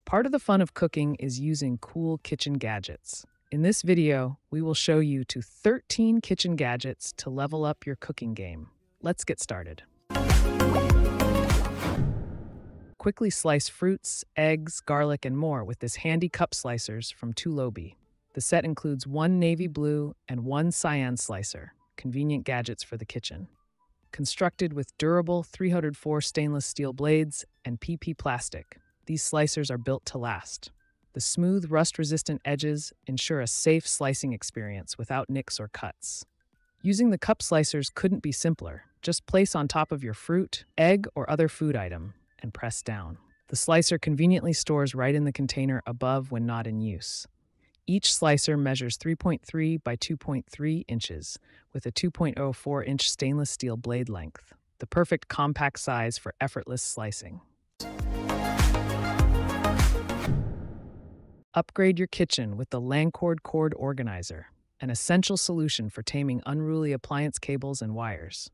Part of the fun of cooking is using cool kitchen gadgets. In this video, we will show you 13 kitchen gadgets to level up your cooking game. Let's get started. Quickly slice fruits, eggs, garlic, and more with this handy cup slicers from TULOBI. The set includes one navy blue and one cyan slicer, convenient gadgets for the kitchen. Constructed with durable 304 stainless steel blades and PP plastic, these slicers are built to last. The smooth, rust-resistant edges ensure a safe slicing experience without nicks or cuts. Using the cup slicers couldn't be simpler. Just place on top of your fruit, egg, or other food item and press down. The slicer conveniently stores right in the container above when not in use. Each slicer measures 3.3 by 2.3 inches with a 2.04-inch stainless steel blade length, the perfect compact size for effortless slicing. Upgrade your kitchen with the Lancord cord organizer, an essential solution for taming unruly appliance cables and wires.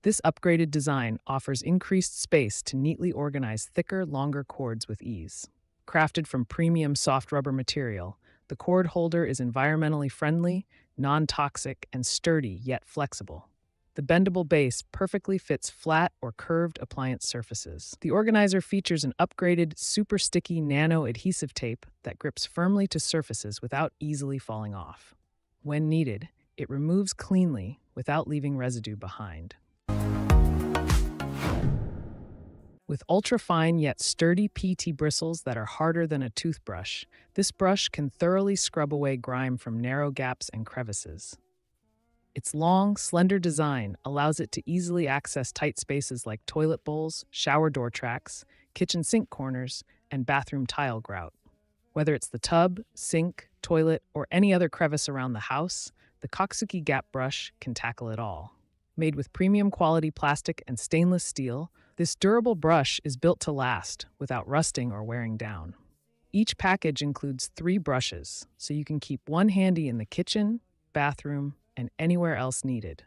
This upgraded design offers increased space to neatly organize thicker, longer cords with ease. Crafted from premium soft rubber material, the cord holder is environmentally friendly, non-toxic, and sturdy yet flexible. The bendable base perfectly fits flat or curved appliance surfaces. The organizer features an upgraded, super sticky nano adhesive tape that grips firmly to surfaces without easily falling off. When needed, it removes cleanly without leaving residue behind. With ultra-fine yet sturdy PT bristles that are harder than a toothbrush, this brush can thoroughly scrub away grime from narrow gaps and crevices. Its long, slender design allows it to easily access tight spaces like toilet bowls, shower door tracks, kitchen sink corners, and bathroom tile grout. Whether it's the tub, sink, toilet, or any other crevice around the house, the Koxuky Gap brush can tackle it all. Made with premium quality plastic and stainless steel, this durable brush is built to last without rusting or wearing down. Each package includes 3 brushes, so you can keep one handy in the kitchen, bathroom, and anywhere else needed.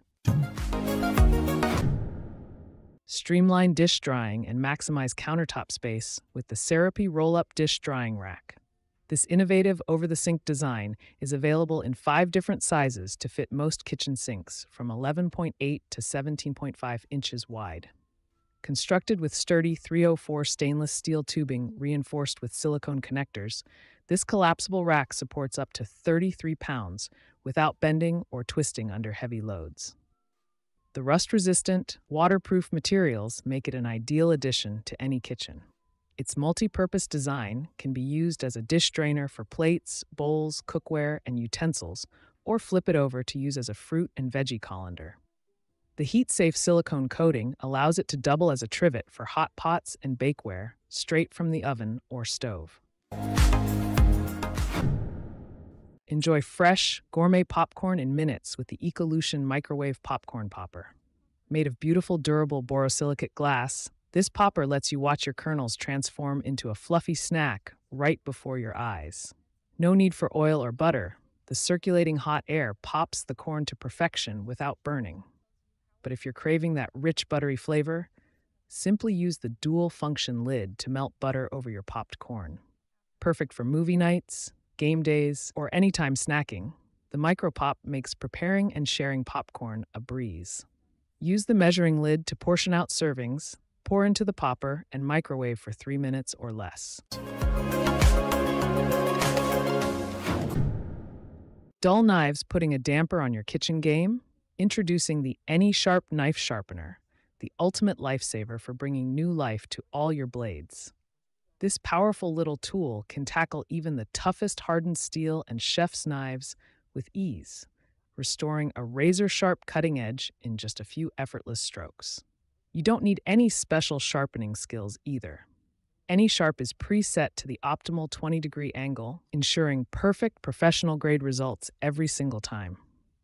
Streamline dish drying and maximize countertop space with the Seropy roll-up dish drying rack. This innovative over-the-sink design is available in 5 different sizes to fit most kitchen sinks, from 11.8 to 17.5 inches wide. Constructed with sturdy 304 stainless steel tubing reinforced with silicone connectors, this collapsible rack supports up to 33 pounds without bending or twisting under heavy loads. The rust-resistant, waterproof materials make it an ideal addition to any kitchen. Its multi-purpose design can be used as a dish drainer for plates, bowls, cookware, and utensils, or flip it over to use as a fruit and veggie colander. The heat-safe silicone coating allows it to double as a trivet for hot pots and bakeware straight from the oven or stove. Enjoy fresh, gourmet popcorn in minutes with the Ecolution microwave popcorn popper. Made of beautiful, durable borosilicate glass, this popper lets you watch your kernels transform into a fluffy snack right before your eyes. No need for oil or butter. The circulating hot air pops the corn to perfection without burning. But if you're craving that rich, buttery flavor, simply use the dual-function lid to melt butter over your popped corn. Perfect for movie nights, game days, or anytime snacking, the Micropop makes preparing and sharing popcorn a breeze. Use the measuring lid to portion out servings, pour into the popper, and microwave for 3 minutes or less. Dull knives putting a damper on your kitchen game? Introducing the AnySharp Knife Sharpener, the ultimate lifesaver for bringing new life to all your blades. This powerful little tool can tackle even the toughest hardened steel and chef's knives with ease, restoring a razor-sharp cutting edge in just a few effortless strokes. You don't need any special sharpening skills either. AnySharp is preset to the optimal 20-degree angle, ensuring perfect professional-grade results every single time.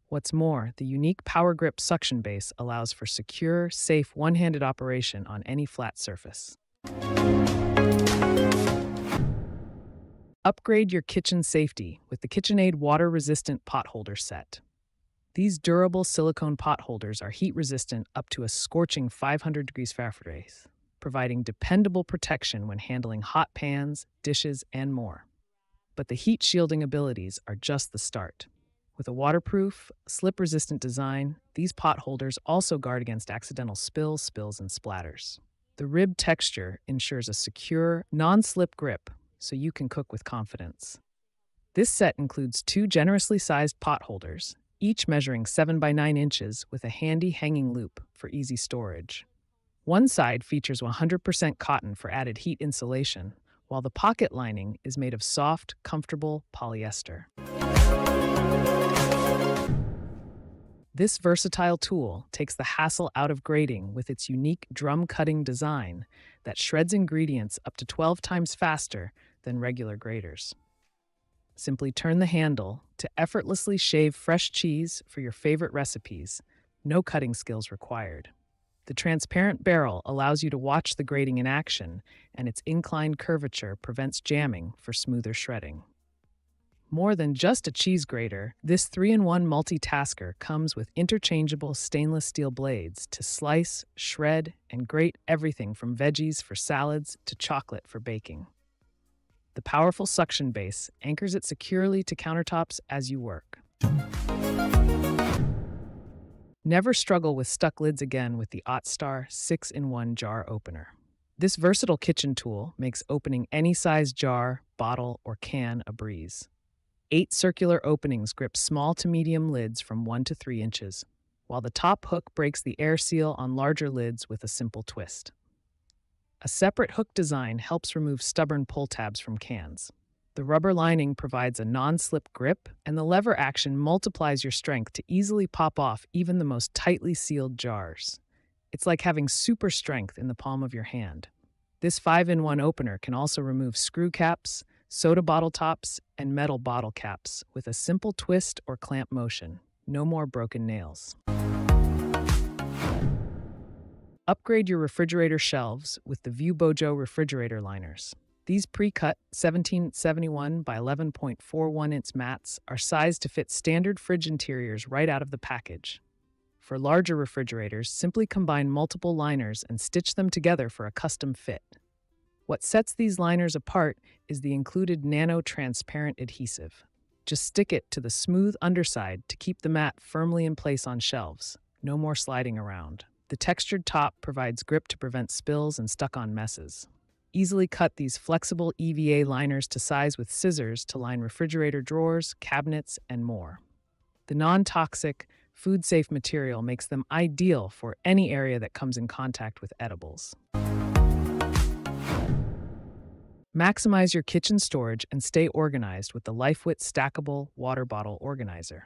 What's more, the unique Power Grip suction base allows for secure, safe, one-handed operation on any flat surface. Upgrade your kitchen safety with the KitchenAid water-resistant pot holder set. These durable silicone pot holders are heat-resistant up to a scorching 500 degrees Fahrenheit. providing dependable protection when handling hot pans, dishes, and more. But the heat-shielding abilities are just the start. With a waterproof, slip-resistant design, these pot holders also guard against accidental spills, and splatters. The ribbed texture ensures a secure, non-slip grip so you can cook with confidence. This set includes 2 generously sized pot holders, each measuring 7 by 9 inches with a handy hanging loop for easy storage. One side features 100% cotton for added heat insulation, while the pocket lining is made of soft, comfortable polyester. This versatile tool takes the hassle out of grating with its unique drum-cutting design that shreds ingredients up to 12 times faster than regular graters. Simply turn the handle to effortlessly shave fresh cheese for your favorite recipes, no cutting skills required. The transparent barrel allows you to watch the grating in action, and its inclined curvature prevents jamming for smoother shredding. More than just a cheese grater, this 3-in-1 multitasker comes with interchangeable stainless steel blades to slice, shred, and grate everything from veggies for salads to chocolate for baking. The powerful suction base anchors it securely to countertops as you work. Never struggle with stuck lids again with the Otstar 6-in-1 Jar Opener. This versatile kitchen tool makes opening any size jar, bottle, or can a breeze. 8 circular openings grip small to medium lids from 1 to 3 inches, while the top hook breaks the air seal on larger lids with a simple twist. A separate hook design helps remove stubborn pull tabs from cans. The rubber lining provides a non-slip grip, and the lever action multiplies your strength to easily pop off even the most tightly sealed jars. It's like having super strength in the palm of your hand. This 5-in-1 opener can also remove screw caps, soda bottle tops, and metal bottle caps with a simple twist or clamp motion. No more broken nails. Upgrade your refrigerator shelves with the VUBOJO refrigerator liners. These pre-cut 1771 by 11.41-inch mats are sized to fit standard fridge interiors right out of the package. For larger refrigerators, simply combine multiple liners and stitch them together for a custom fit. What sets these liners apart is the included nano-transparent adhesive. Just stick it to the smooth underside to keep the mat firmly in place on shelves. No more sliding around. The textured top provides grip to prevent spills and stuck-on messes. Easily cut these flexible EVA liners to size with scissors to line refrigerator drawers, cabinets, and more. The non-toxic, food-safe material makes them ideal for any area that comes in contact with edibles. Maximize your kitchen storage and stay organized with the Lifewit Stackable Water Bottle Organizer.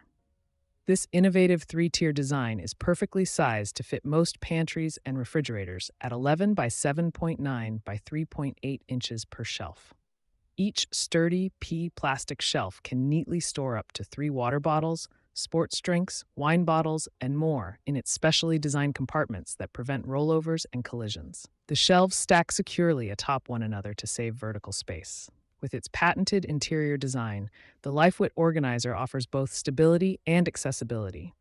This innovative 3-tier design is perfectly sized to fit most pantries and refrigerators at 11 by 7.9 by 3.8 inches per shelf. Each sturdy P plastic shelf can neatly store up to 3 water bottles, sports drinks, wine bottles, and more in its specially designed compartments that prevent rollovers and collisions. The shelves stack securely atop one another to save vertical space. With its patented interior design, the Lifewit organizer offers both stability and accessibility.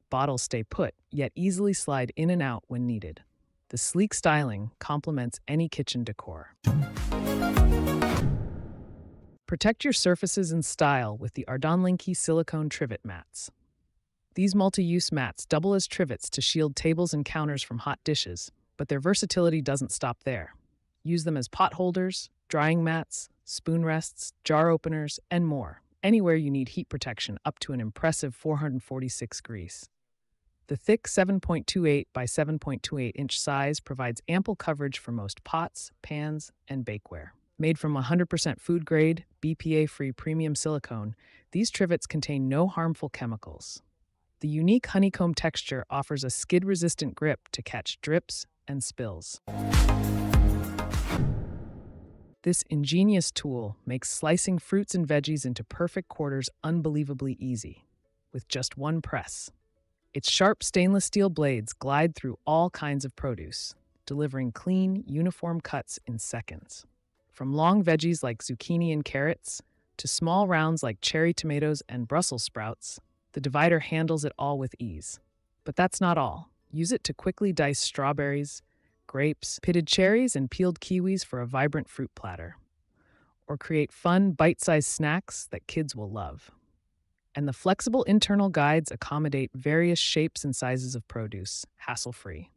Bottles stay put, yet easily slide in and out when needed. The sleek styling complements any kitchen decor. Protect your surfaces in style with the Ardanlingke silicone trivet mats. These multi-use mats double as trivets to shield tables and counters from hot dishes, but their versatility doesn't stop there. Use them as pot holders, drying mats, spoon rests, jar openers, and more, anywhere you need heat protection up to an impressive 446 degrees. The thick 7.28 by 7.28 inch size provides ample coverage for most pots, pans, and bakeware. Made from 100% food-grade, BPA-free premium silicone, these trivets contain no harmful chemicals. The unique honeycomb texture offers a skid-resistant grip to catch drips and spills. This ingenious tool makes slicing fruits and veggies into perfect quarters unbelievably easy, with just one press. Its sharp stainless steel blades glide through all kinds of produce, delivering clean, uniform cuts in seconds. From long veggies like zucchini and carrots, to small rounds like cherry tomatoes and Brussels sprouts, the divider handles it all with ease. But that's not all. Use it to quickly dice strawberries, grapes, pitted cherries, and peeled kiwis for a vibrant fruit platter. Or create fun, bite-sized snacks that kids will love. And the flexible internal guides accommodate various shapes and sizes of produce, hassle-free.